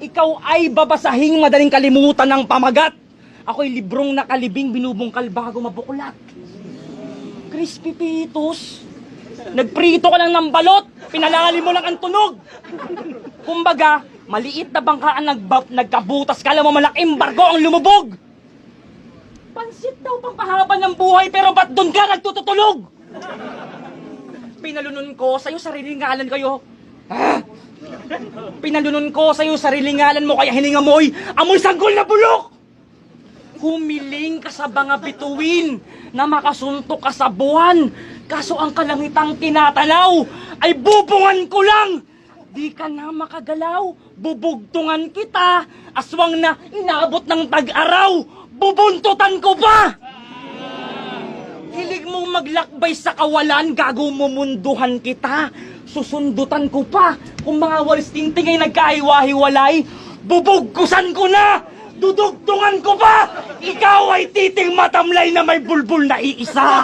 Ikaw ay babasahing madaling kalimutan ng pamagat. Ako'y librong nakalibing binubungkal bago mabuklat. Crispy Pitos, nagprito ka lang ng balot, pinalalim mo lang ang tunog. Kumbaga, maliit na bangkaan nagkabutas ka lang mo malaking barko ang lumubog. Pansit daw pampahaba ng buhay pero ba't doon ka nagtututulog? Pinalunon ko sa'yo sariling ngalan kayo. Pinalunon ko sa'yo sariling ngalan mo kaya hininga mo'y amoy sanggol na bulok! Humiling ka sa mga bituin na makasuntok ka sa buwan. Kaso ang kalangitang tinatanaw ay bubungan ko lang. Di ka na makagalaw, bubugtungan kita. Aswang na inaabot ng tag-araw, bubuntutan ko pa! Hilig mong maglakbay sa kawalan, gago mumunduhan kita. Susundutan ko pa. Kung mga walis tingting ay nagkahiwa-hiwalay, bubugkusan ko na! Dudugtungan ko pa! Ikaw ay titing matamlay na may bulbul na iisa!